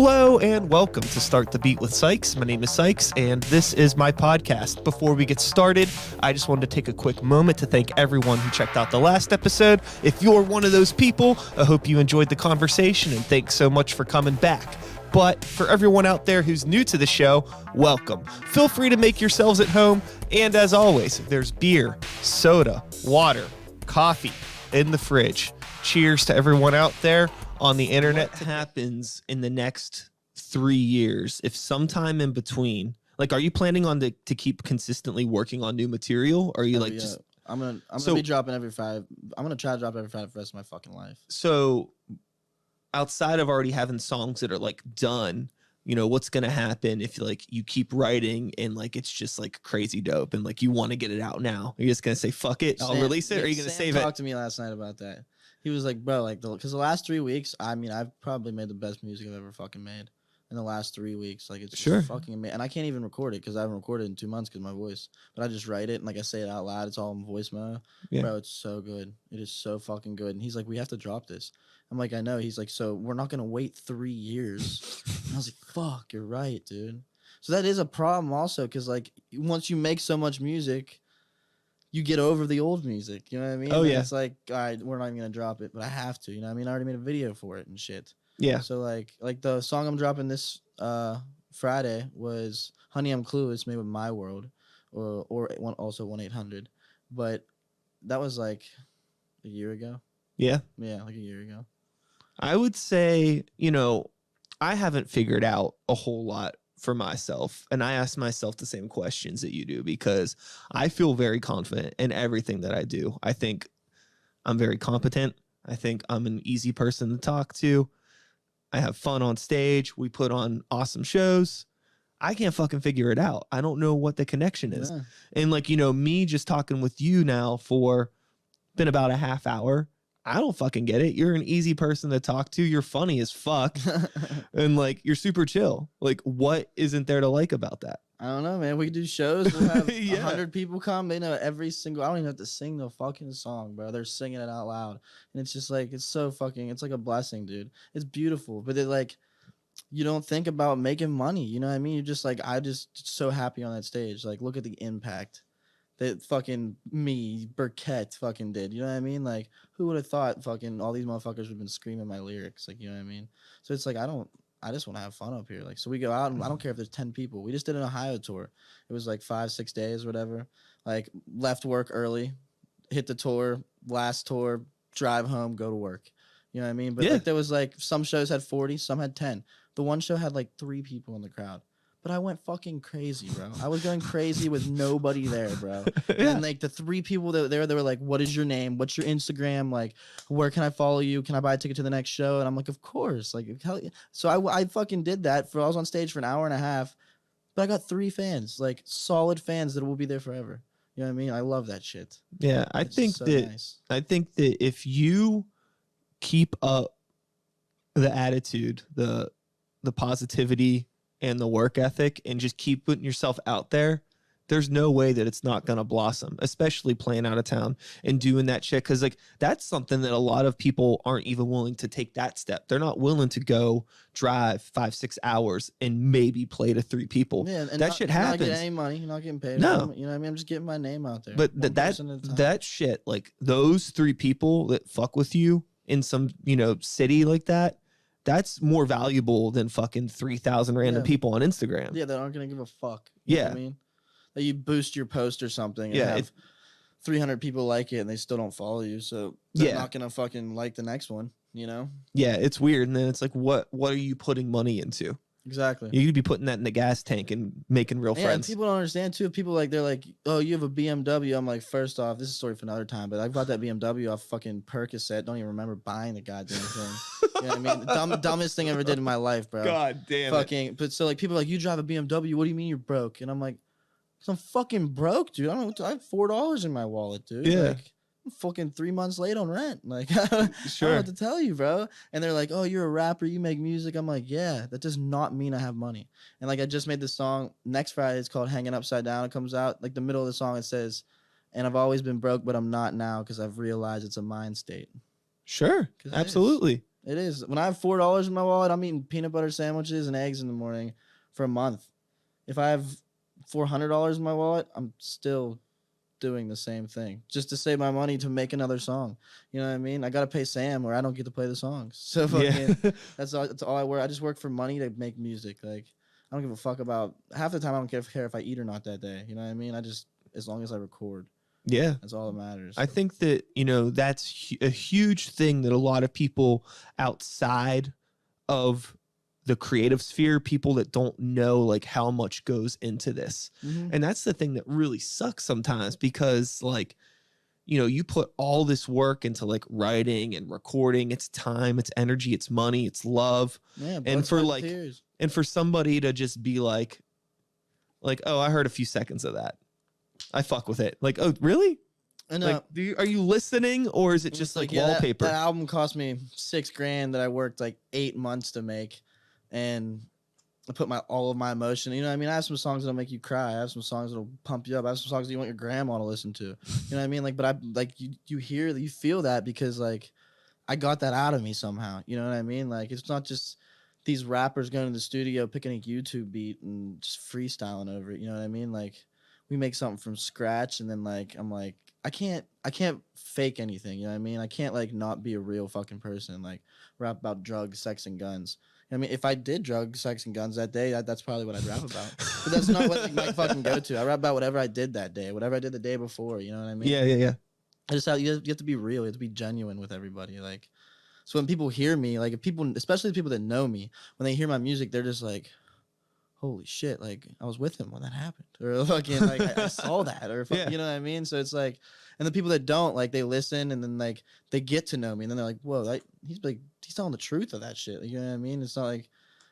Hello and welcome to Start the Beat with Sykes. My name is Sykes and this is my podcast. Before we get started, I just wanted to take a quick moment to thank everyone who checked out the last episode. If you're one of those people, I hope you enjoyed the conversation and thanks so much for coming back. But for everyone out there who's new to the show, welcome. Feel free to make yourselves at home. And as always, there's beer, soda, water, coffee in the fridge. Cheers to everyone out there on the internet. What happens in the next 3 years if sometime in between, like, are you planning on to keep consistently working on new material? Or are you just I'm gonna be dropping every 5. I'm gonna try to drop every 5 for the rest of my fucking life. So outside of already having songs that are like done, you know, what's gonna happen if like you keep writing and like it's just like crazy dope and like you want to get it out now? Are you just gonna say fuck it, I'll release it, or are you gonna save it? Sam talked to me last night about that. He was like, bro, like, because the last 3 weeks, I mean, I've probably made the best music I've ever fucking made in the last 3 weeks. Like, it's just fucking amazing. And I can't even record it because I haven't recorded in 2 months because of my voice. But I just write it and, like, I say it out loud. It's all in voice memo. Yeah. Bro, it's so good. It is so fucking good. And he's like, we have to drop this. I'm like, I know. He's like, so we're not going to wait 3 years. And I was like, fuck, you're right, dude. So that is a problem also because, like, once you make so much music, you get over the old music, you know what I mean? Oh, yeah. It's like, all right, we're not even going to drop it, but I have to, you know what I mean? I already made a video for it and shit. Yeah. So, like the song I'm dropping this Friday was Honey, I'm Clueless, made with My World, or also 1-800. But that was, like, a year ago. Yeah? Yeah, like a year ago. I would say, you know, I haven't figured out a whole lot for myself, and I ask myself the same questions that you do because I feel very confident in everything that I do. I think I'm very competent. I think I'm an easy person to talk to. I have fun on stage. We put on awesome shows. I can't fucking figure it out. I don't know what the connection is. Yeah. And like, you know, me just talking with you now for been about a half hour, I don't fucking get it. You're an easy person to talk to. You're funny as fuck. And like, you're super chill. Like, what isn't there to like about that? I don't know, man. We could do shows. We'll have 100 people come. They know every single, I don't even have to sing the fucking song, bro. They're singing it out loud. And it's just like, it's so fucking, it's like a blessing, dude. It's beautiful. But it like, you don't think about making money. You know what I mean? You're just like, I just so happy on that stage. Like, look at the impact that fucking me, Burkett, fucking did. You know what I mean? Like, who would have thought fucking all these motherfuckers would have been screaming my lyrics? Like, you know what I mean? So it's like, I just want to have fun up here. Like, so we go out and I don't care if there's 10 people. We just did an Ohio tour. It was like 5-6 days or whatever. Like, left work early, hit the tour, last tour, drive home, go to work. You know what I mean? But like, there was like, some shows had 40, some had 10. The one show had like 3 people in the crowd. But I went fucking crazy, bro. I was going crazy with nobody there, bro. Yeah. And like the 3 people that were there, they were like, what is your name? What's your Instagram? Like, where can I follow you? Can I buy a ticket to the next show? And I'm like, of course. Like, hell yeah. So I fucking did that. I was on stage for an hour and a half. But I got 3 fans, like solid fans that will be there forever. You know what I mean? I love that shit. Yeah, I think that if you keep up the attitude, the positivity, and the work ethic and just keep putting yourself out there, there's no way that it's not going to blossom, especially playing out of town and doing that shit. Cause like, that's something that a lot of people aren't even willing to take that step. They're not willing to go drive 5-6 hours and maybe play to 3 people. Yeah, and that shit happens. Not getting any money. You're not getting paid. No. You know what I mean? I'm just getting my name out there. But that shit, like those 3 people that fuck with you in some, you know, city like that, that's more valuable than fucking 3,000 random people on Instagram. Yeah, that aren't going to give a fuck. You know what I mean? That you boost your post or something and have 300 people like it and they still don't follow you. So they're not going to fucking like the next one, you know? Yeah, it's weird. And then it's like, what are you putting money into? Exactly. You could be putting that in the gas tank and making real friends. And people don't understand too. People like, they're like, oh, you have a BMW. I'm like, first off, this is a story for another time, but I bought that BMW off fucking Percocet. Don't even remember buying the goddamn thing. You know what I mean? Dumbest thing I ever did in my life, bro. God damn it. But so like, people are like, you drive a BMW. What do you mean you're broke? And I'm like, I'm fucking broke, dude. I have $4 in my wallet, dude. Yeah. Like, I'm fucking 3 months late on rent. Like, I don't know what to tell you, bro. And they're like, oh, you're a rapper. You make music. I'm like, yeah, that does not mean I have money. And like, I just made this song next Friday. It's called Hanging Upside Down. It comes out like the middle of the song. It says, and I've always been broke, but I'm not now because I've realized it's a mind state. Sure. Absolutely. It is. When I have $4 in my wallet, I'm eating peanut butter sandwiches and eggs in the morning for a month. If I have $400 in my wallet, I'm still doing the same thing just to save my money to make another song. You know what I mean? I gotta pay Sam, or I don't get to play the songs. So fucking, Yeah. that's all I work. I just work for money to make music. Like, I don't give a fuck about half the time. I don't care if I eat or not that day. You know what I mean? I just, as long as I record, Yeah. that's all that matters. I think that, that's a huge thing that a lot of people outside of the creative sphere, people that don't know like how much goes into this. Mm-hmm. And that's the thing that really sucks sometimes, because like, you put all this work into like writing and recording. It's time, it's energy, it's money, it's love. Yeah, And for like, tears. and for somebody to just be like, oh, I heard a few seconds of that, I fuck with it. Like, oh, really? And Like, are you listening, or is it just like wallpaper? That album cost me $6,000 that I worked like 8 months to make, and I put all of my emotion. You know what I mean? I have some songs that'll make you cry. I have some songs that'll pump you up. I have some songs that you want your grandma to listen to. You know what I mean? Like, but I like you feel that because like I got that out of me somehow. You know what I mean? Like, it's not just these rappers going to the studio picking a YouTube beat and just freestyling over it. You know what I mean? Like, we make something from scratch, and then like I'm like, I can't fake anything. You know what I mean? I can't like not be a real fucking person. Like, rap about drugs, sex, and guns. I mean, if I did drugs, sex, and guns that day, that's probably what I'd rap about. But that's not what like, my fucking go-to. I rap about whatever I did that day, whatever I did the day before. You know what I mean? Yeah. I just you have to be real. You have to be genuine with everybody. Like, so when people hear me, like if people, especially the people that know me, when they hear my music, they're just like, holy shit, like I was with him when that happened, or fucking like I saw that, or Yeah. you know what I mean? So it's like, and the people that don't, like they listen and then like they get to know me, and then they're like, whoa, he's telling the truth of that shit. Like, you know what I mean? It's not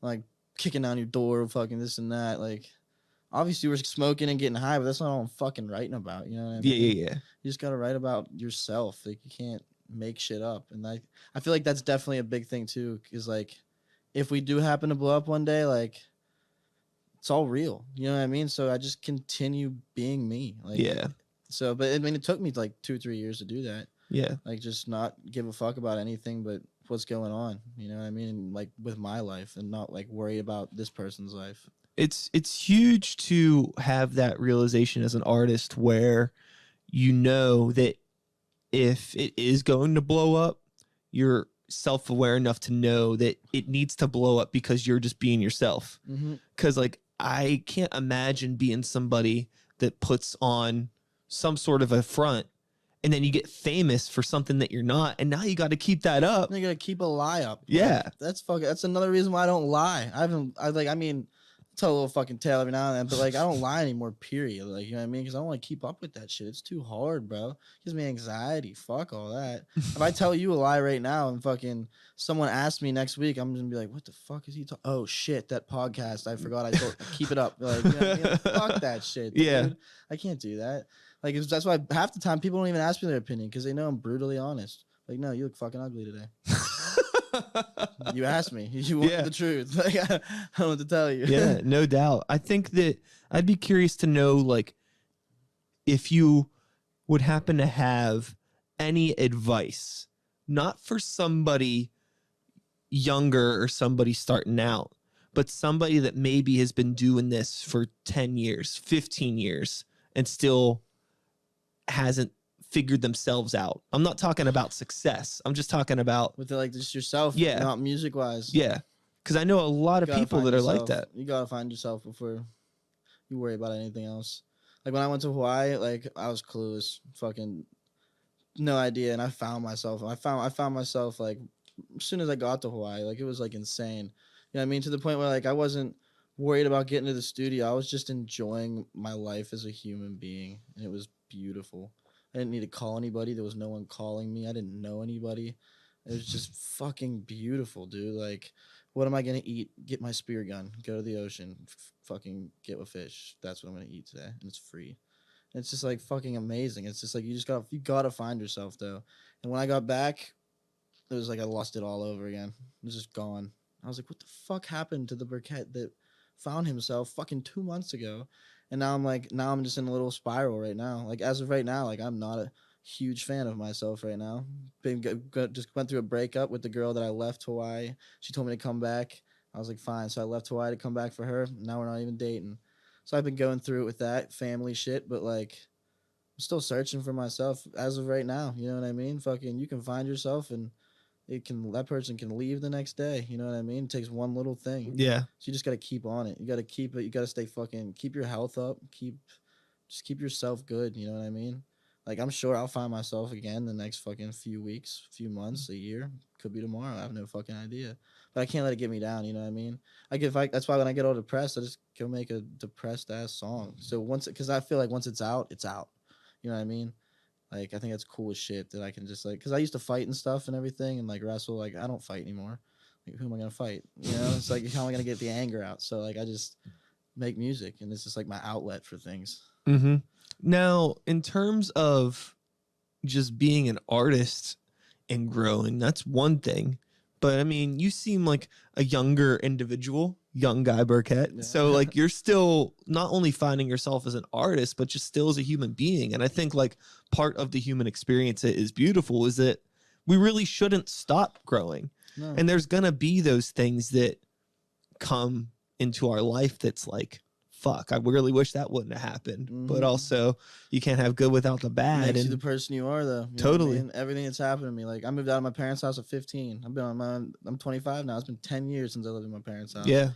like kicking down your door, fucking this and that. Like, obviously we're smoking and getting high, but that's not all I'm fucking writing about. You know what I mean? Yeah. You just gotta write about yourself. Like, you can't make shit up, and I feel like that's definitely a big thing too. Is like, if we do happen to blow up one day, like, it's all real. You know what I mean? So I just continue being me. Like, Yeah. So, but I mean, it took me like 2-3 years to do that. Yeah. Like, just not give a fuck about anything but what's going on. You know what I mean? Like, with my life, and not like worry about this person's life. It's huge to have that realization as an artist, where you know that if it is going to blow up, you're self-aware enough to know that it needs to blow up because you're just being yourself. Because like, I can't imagine being somebody that puts on some sort of a front, and then you get famous for something that you're not, and now you got to keep that up. You gotta keep a lie up. Yeah. Like, that's another reason why I don't lie. I mean, tell a little fucking tale every now and then, but like, I don't lie anymore, period. Like, you know what I mean? Because I don't want to keep up with that shit. It's too hard, bro. It gives me anxiety. Fuck all that. If I tell you a lie right now and fucking someone asks me next week, I'm just gonna be like, what the fuck is he talking? Oh shit, that podcast, I forgot I told. Keep it up. Like, you know what I mean? Like, fuck that shit, dude. Yeah. I can't do that. Like, that's why half the time people don't even ask me their opinion, because they know I'm brutally honest. Like, no, you look fucking ugly today. You asked me. You wanted the truth. Like, I don't know what to tell you. Yeah, no doubt. I think that I'd be curious to know, like, if you would happen to have any advice, not for somebody younger or somebody starting out, but somebody that maybe has been doing this for 10 years, 15 years, and still hasn't figured themselves out. I'm not talking about success. I'm just talking about with like just yourself, not music wise. Yeah, because I know a lot of people that are like that. You gotta find yourself before you worry about anything else. Like, when I went to Hawaii, like, I was clueless, fucking no idea, and I found myself. I found myself like as soon as I got to Hawaii. Like, it was like insane. You know what I mean? To the point where like I wasn't worried about getting to the studio. I was just enjoying my life as a human being, and it was beautiful. I didn't need to call anybody. There was no one calling me. I didn't know anybody. It was just fucking beautiful, dude. Like, what am I gonna eat? Get my spear gun. Go to the ocean. Fucking get a fish. That's what I'm gonna eat today, and it's free. And it's just like fucking amazing. It's just like you gotta find yourself though. And when I got back, it was like I lost it all over again. It was just gone. I was like, what the fuck happened to the Burkett that found himself fucking 2 months ago? And now I'm just in a little spiral right now. Like, as of right now, like, I'm not huge fan of myself right now. Just went through a breakup with the girl that I left Hawaii. She told me to come back. I was like, fine. So I left Hawaii to come back for her. Now we're not even dating. So I've been going through it with that family shit, but like I'm still searching for myself as of right now. You know what I mean? Fucking, you can find yourself, and that person can leave the next day. You know what I mean? It takes one little thing. Yeah. So you just got to keep on it. You got to keep it. You got to stay fucking, keep your health up. Just keep yourself good. You know what I mean? Like, I'm sure I'll find myself again the next fucking few weeks, few months, a year. Could be tomorrow. I have no fucking idea. But I can't let it get me down. You know what I mean? That's why when I get all depressed, I just go make a depressed ass song. So because I feel like once it's out, it's out. You know what I mean? Like, I think that's cool as shit that I can just, like, because I used to fight and stuff and everything and, like, wrestle. Like, I don't fight anymore. Like, who am I going to fight? You know? It's like, how am I going to get the anger out? So, like, I just make music, and it's just, like, my outlet for things. Mm-hmm. Now, in terms of just being an artist and growing, that's one thing. But, I mean, you seem like a younger individual, young guy, Burkett. Yeah. So, like, you're still not only finding yourself as an artist, but just still as a human being. And I think, like, part of the human experience that is beautiful is that we really shouldn't stop growing. No. And there's going to be those things that come into our life that's like, fuck, I really wish that wouldn't have happened. Mm-hmm. But also, you can't have good without the bad. Makes and you the person you are, though. You totally. Know what I mean? Everything that's happened to me. Like, I moved out of my parents' house at 15. I've been on my own. I'm 25 now. It's been 10 years since I lived in my parents' house. Yeah.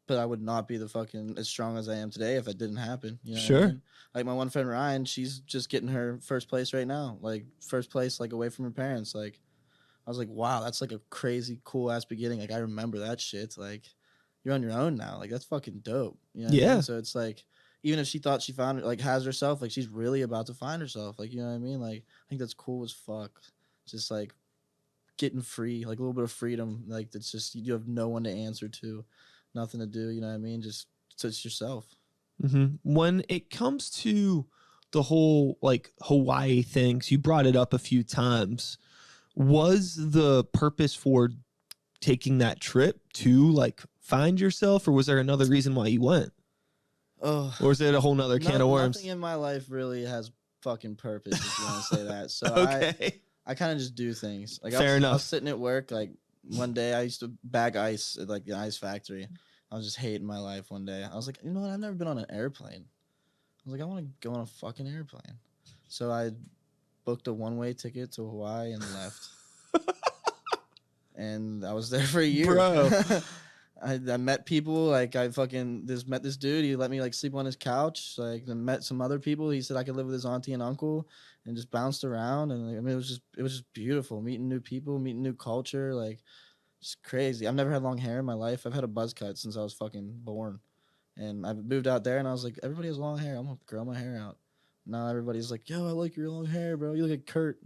But I would not be the fucking as strong as I am today if it didn't happen. You know Sure. what I mean? Like, my one friend Ryan, she's just getting her first place right now. Like, first place, like, away from her parents. Like, I was like, wow, that's like a crazy cool ass beginning. Like, I remember that shit. Like, you're on your own now. Like, that's fucking dope. You know what I mean? So it's like, even if she thought she found like has herself, like, she's really about to find herself. Like, you know what I mean? Like, I think that's cool as fuck. Just like getting free, like a little bit of freedom. Like, that's just, you have no one to answer to, nothing to do. You know what I mean? Just yourself. Mm-hmm. When it comes to the whole like Hawaii things, you brought it up a few times. Was the purpose for taking that trip to like find yourself, or was there another reason why you went? Oh, or is it a whole nother can of worms? Nothing in my life really has fucking purpose, if you want to say that. So okay. I kind of just do things. Like, Fair enough. I was sitting at work, like, one day I used to bag ice at, like, the ice factory. I was just hating my life one day. I was like, you know what? I've never been on an airplane. I was like, I want to go on a fucking airplane. So I booked a one-way ticket to Hawaii and left. And I was there for a year. Bro. I met people, like, I fucking met this dude. He let me, like, sleep on his couch. Like, I met some other people. He said I could live with his auntie and uncle, and just bounced around. And, like, I mean, it was just beautiful, meeting new people, meeting new culture. Like, it's crazy. I've never had long hair in my life. I've had a buzz cut since I was fucking born. And I moved out there, and I was like, everybody has long hair. I'm gonna grow my hair out. Now everybody's like, yo, I like your long hair, bro. You look like Kurt.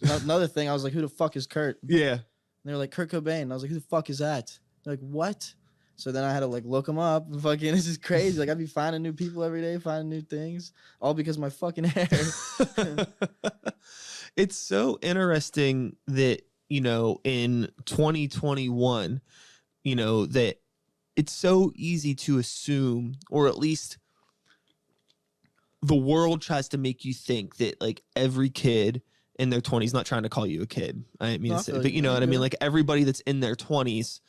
Another thing, I was like, who the fuck is Kurt? Yeah. And they were like, Kurt Cobain. And I was like, who the fuck is that? They're like, what? So then I had to, like, look them up. And fucking, it's just crazy. Like, I'd be finding new people every day, finding new things, all because of my fucking hair. It's so interesting that, you know, in 2021, you know, that it's so easy to assume, or at least the world tries to make you think that, like, every kid in their 20s, not trying to call you a kid, I didn't mean to say, but you know what I mean? Like, everybody that's in their 20s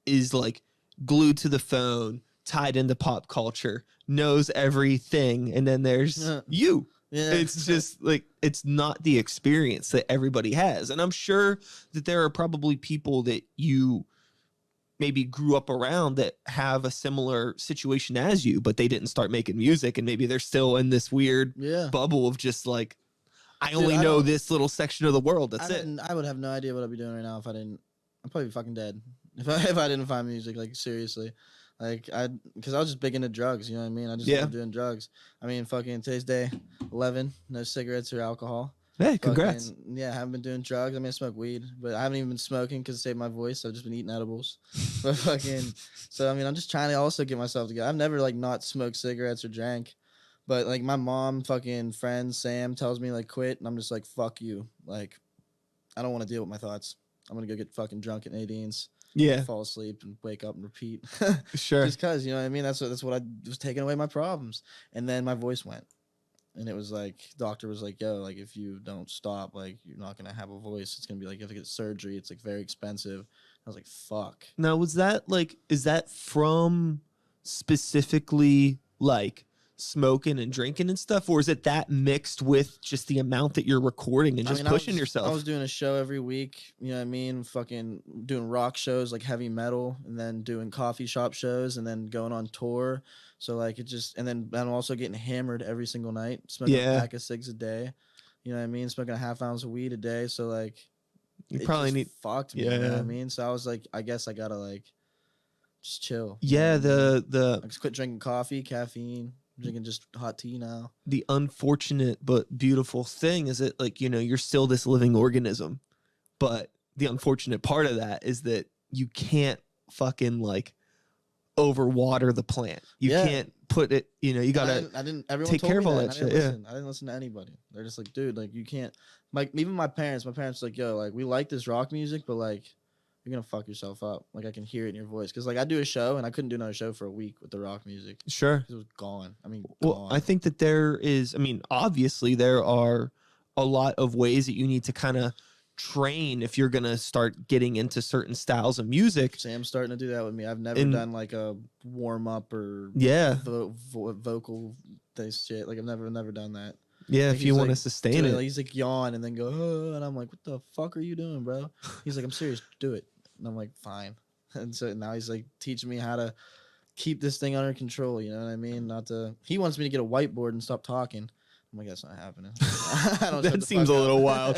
is, like, glued to the phone, tied into pop culture, knows everything, and then there's you. Yeah. It's just, like, it's not the experience that everybody has. And I'm sure that there are probably people that you maybe grew up around that have a similar situation as you, but they didn't start making music, and maybe they're still in this weird bubble of just, like, I only know this little section of the world. That's it. I would have no idea what I'd be doing right now if I didn't. I'd probably be fucking dead if I didn't find music. Like, seriously, like, because I was just big into drugs. You know what I mean? I just love doing drugs. I mean, fucking today's day 11, no cigarettes or alcohol. Hey, congrats. Yeah, I haven't been doing drugs. I mean, I smoke weed, but I haven't even been smoking because it saved my voice. So I've just been eating edibles. But fucking, so I mean, I'm just trying to also get myself together. I've never, like, not smoked cigarettes or drank. But, like, my mom, fucking friend Sam tells me, like, quit, and I'm just like, fuck you. Like, I don't want to deal with my thoughts. I'm gonna go get fucking drunk at Nadine's. Yeah. Fall asleep and wake up and repeat. Sure. Just cause, you know what I mean? That's what I was taking away my problems. And then my voice went. and it was like doctor was like, yo, like if you don't stop, like you're not gonna have a voice. It's gonna be like you have to get surgery. It's like very expensive. I was like, fuck. Now, was that like, is that from specifically like smoking and drinking and stuff, or is it that mixed with just the amount that you're recording and just pushing yourself? I was doing a show every week, you know what I mean? Fucking doing rock shows like heavy metal, and then doing coffee shop shows, and then going on tour. So like it just, and then I'm also getting hammered every single night, smoking a pack of cigs a day. You know what I mean? Smoking a half ounce of weed a day. So like you probably need fucked me, you know what I mean? So I was like, I guess I gotta like just chill. Yeah, I just quit drinking coffee, caffeine. I'm drinking just hot tea now. The unfortunate but beautiful thing is that, like, you know, you're still this living organism, but the unfortunate part of that is that you can't fucking like overwater the plant. You can't put it, you know, you gotta everyone take told care me of all that. that I shit. I didn't listen to anybody. They're just like, dude, like you can't, like even my parents like, yo, like we like this rock music, but like you're gonna fuck yourself up. Like I can hear it in your voice. Cause like I do a show and I couldn't do another show for a week with the rock music. Sure. It was gone. I mean, well, I think that there is, I mean, obviously there are a lot of ways that you need to kind of train if you're gonna start getting into certain styles of music. Sam's starting to do that with me. I've never done like a warm up or vocal this shit. Like I've never done that. Yeah, like if you want to sustain it. Like, he's like yawn and then go, oh, and I'm like, what the fuck are you doing, bro? He's like, I'm serious, do it. And I'm like, fine. And so now he's like teaching me how to keep this thing under control. You know what I mean? Not to. He wants me to get a whiteboard and stop talking. I'm like, that's not happening. That seems a little wild.